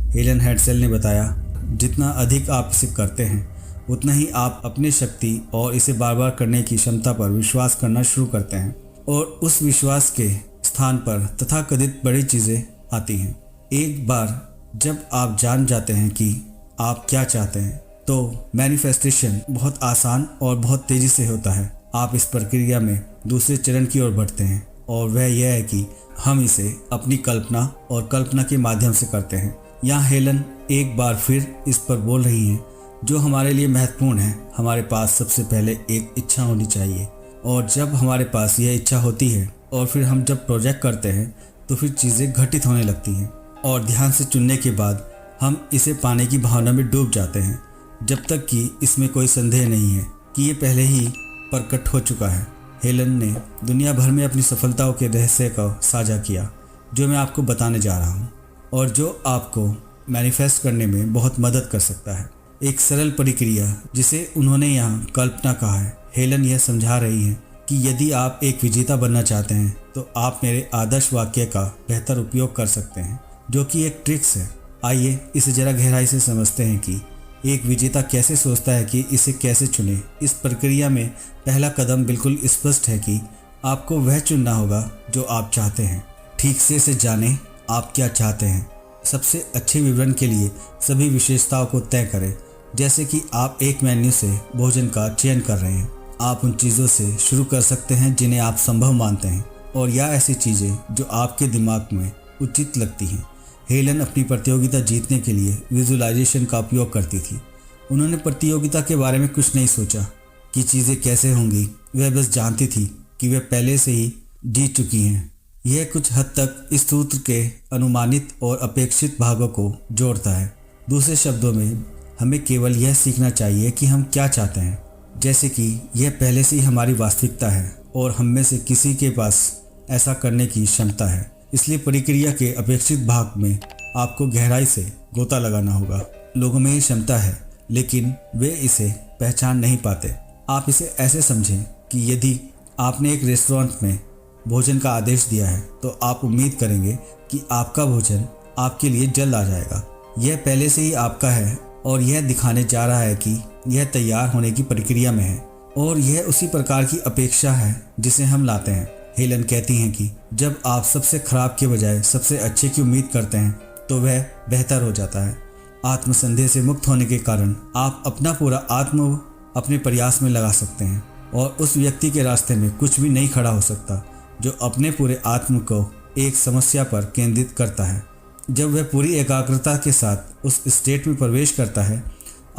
Helen हेड्सेल ने बताया, जितना अधिक आप इसे करते हैं उतना ही आप अपनी शक्ति और इसे बार बार करने की क्षमता पर विश्वास करना शुरू करते हैं और उस विश्वास के स्थान पर तथाकथित बड़ी चीज़ें आती हैं। एक बार जब आप जान जाते हैं कि आप क्या चाहते हैं तो मैनिफेस्टेशन बहुत आसान और बहुत तेज़ी से होता है। आप इस प्रक्रिया में दूसरे चरण की ओर बढ़ते हैं और वह यह है कि हम इसे अपनी कल्पना और कल्पना के माध्यम से करते हैं। यहाँ हेलन एक बार फिर इस पर बोल रही हैं, जो हमारे लिए महत्वपूर्ण है, हमारे पास सबसे पहले एक इच्छा होनी चाहिए और जब हमारे पास यह इच्छा होती है और फिर हम जब प्रोजेक्ट करते हैं तो फिर चीज़ें घटित होने लगती हैं और ध्यान से चुनने के बाद हम इसे पाने की भावना में डूब जाते हैं, जब तक कि इसमें कोई संदेह नहीं है कि ये पहले ही प्रकट हो चुका है। हेलन ने दुनिया भर में अपनी सफलताओं के रहस्य को साझा किया, जो मैं आपको बताने जा रहा हूँ और जो आपको मैनिफेस्ट करने में बहुत मदद कर सकता है। एक सरल प्रक्रिया जिसे उन्होंने यहाँ कल्पना कहा है। हेलन यह समझा रही हैं कि यदि आप एक विजेता बनना चाहते हैं तो आप मेरे आदर्श वाक्य का बेहतर उपयोग कर सकते हैं, जो कि एक ट्रिक्स है। आइए इसे जरा गहराई से समझते हैं कि एक विजेता कैसे सोचता है कि इसे कैसे चुने। इस प्रक्रिया में पहला कदम बिल्कुल स्पष्ट है कि आपको वह चुनना होगा जो आप चाहते हैं। ठीक से इसे जानें, आप क्या चाहते हैं। सबसे अच्छे विवरण के लिए सभी विशेषताओं को तय करें, जैसे कि आप एक मेन्यू से भोजन का चयन कर रहे हैं। आप उन चीज़ों से शुरू कर सकते हैं जिन्हें आप संभव मानते हैं और या ऐसी चीज़ें जो आपके दिमाग में उचित लगती हैं। हेलन अपनी प्रतियोगिता जीतने के लिए विजुअलाइजेशन का उपयोग करती थी। उन्होंने प्रतियोगिता के बारे में कुछ नहीं सोचा कि चीज़ें कैसे होंगी, वह बस जानती थी कि वह पहले से ही जीत चुकी हैं। यह कुछ हद तक इस सूत्र के अनुमानित और अपेक्षित भागों को जोड़ता है। दूसरे शब्दों में, हमें केवल यह सीखना चाहिए कि हम क्या चाहते हैं, जैसे कि यह पहले से ही हमारी वास्तविकता है और हम में से किसी के पास ऐसा करने की क्षमता है। इसलिए प्रक्रिया के अपेक्षित भाग में आपको गहराई से गोता लगाना होगा। लोगों में ये क्षमता है, लेकिन वे इसे पहचान नहीं पाते। आप इसे ऐसे समझें कि यदि आपने एक रेस्टोरेंट में भोजन का आदेश दिया है तो आप उम्मीद करेंगे कि आपका भोजन आपके लिए जल्द आ जाएगा। यह पहले से ही आपका है और यह दिखाने जा रहा है कि यह तैयार होने की प्रक्रिया में है और यह उसी प्रकार की अपेक्षा है जिसे हम लाते हैं। हेलन कहती हैं कि जब आप सबसे खराब के बजाय सबसे अच्छे की उम्मीद करते हैं तो वह बेहतर हो जाता है। आत्मसंदेह से मुक्त होने के कारण आप अपना पूरा आत्म अपने प्रयास में लगा सकते हैं और उस व्यक्ति के रास्ते में कुछ भी नहीं खड़ा हो सकता जो अपने पूरे आत्म को एक समस्या पर केंद्रित करता है। जब वह पूरी एकाग्रता के साथ उस स्टेट में प्रवेश करता है,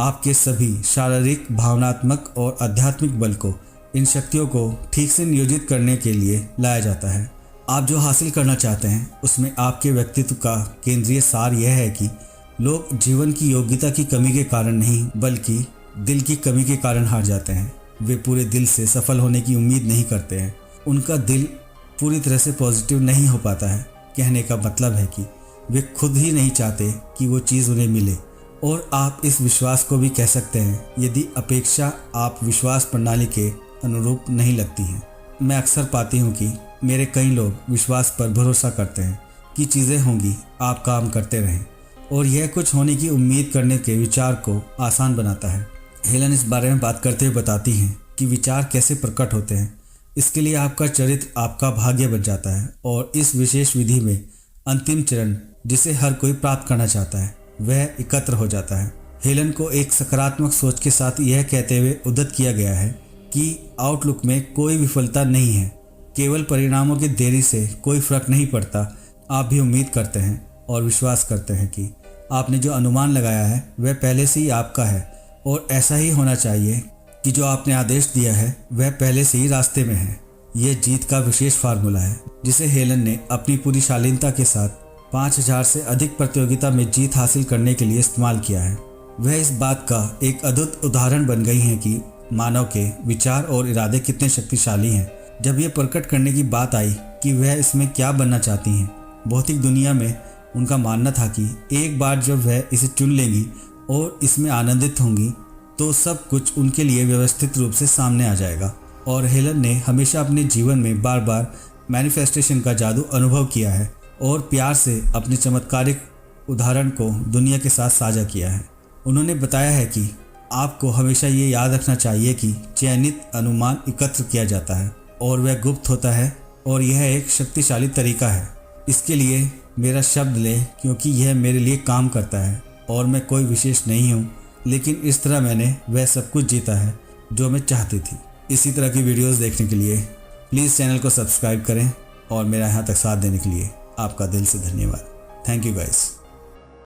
आपके सभी शारीरिक, भावनात्मक और आध्यात्मिक बल को, इन शक्तियों को ठीक से नियोजित करने के लिए लाया जाता है। आप जो हासिल करना चाहते हैं उसमें आपके व्यक्तित्व का केंद्रीय सार यह है कि लोग जीवन की योग्यता की कमी के कारण नहीं बल्कि दिल की कमी के कारण हार जाते हैं। वे पूरे दिल से सफल होने की उम्मीद नहीं करते हैं। उनका दिल पूरी तरह से पॉजिटिव नहीं हो पाता है। कहने का मतलब है कि वे खुद ही नहीं चाहते कि वो चीज़ उन्हें मिले। और आप इस विश्वास को भी कह सकते हैं, यदि अपेक्षा आप विश्वास प्रणाली के अनुरूप नहीं लगती हैं। मैं अक्सर पाती हूँ कि मेरे कई लोग विश्वास पर भरोसा करते हैं कि चीज़ें होंगी, आप काम करते रहें, और यह कुछ होने की उम्मीद करने के विचार को आसान बनाता है। हेलन इस बारे में बात करते हुए बताती हैं कि विचार कैसे प्रकट होते हैं। इसके लिए आपका चरित्र आपका भाग्य बन जाता है और इस विशेष विधि में अंतिम चरण जिसे हर कोई प्राप्त करना चाहता है वह एकत्र हो जाता है। हेलन को एक सकारात्मक सोच के साथ यह कहते हुए उद्धत किया गया है कि आउटलुक में कोई विफलता नहीं है, केवल परिणामों की देरी से कोई फर्क नहीं पड़ता। आप भी उम्मीद करते हैं और विश्वास करते हैं कि आपने जो अनुमान लगाया है वह पहले से ही आपका है और ऐसा ही होना चाहिए कि जो आपने आदेश दिया है वह पहले से ही रास्ते में है। यह जीत का विशेष फार्मूला है जिसे हेलन ने अपनी पूरी शालीनता के साथ 5000 से अधिक प्रतियोगिता में जीत हासिल करने के लिए इस्तेमाल किया है। वह इस बात का एक अद्भुत उदाहरण बन गई हैं कि मानव के विचार और इरादे कितने शक्तिशाली हैं। जब यह प्रकट करने की बात आई कि वह इसमें क्या बनना चाहती हैं, भौतिक दुनिया में उनका मानना था कि एक बार जब वह इसे चुन लेंगी और इसमें आनंदित होंगी तो सब कुछ उनके लिए व्यवस्थित रूप से सामने आ जाएगा। और हेलन ने हमेशा अपने जीवन में बार बार मैनिफेस्टेशन का जादू अनुभव किया है और प्यार से अपने चमत्कारिक उदाहरण को दुनिया के साथ साझा किया है। उन्होंने बताया है कि आपको हमेशा ये याद रखना चाहिए कि चयनित अनुमान एकत्र किया जाता है और वह गुप्त होता है और यह एक शक्तिशाली तरीका है। इसके लिए मेरा शब्द लें क्योंकि यह मेरे लिए काम करता है और मैं कोई विशेष नहीं हूँ, लेकिन इस तरह मैंने वह सब कुछ जीता है जो मैं चाहती थी। इसी तरह की वीडियोस देखने के लिए प्लीज़ चैनल को सब्सक्राइब करें और मेरा यहाँ तक साथ देने के लिए आपका दिल से धन्यवाद। Thank you guys.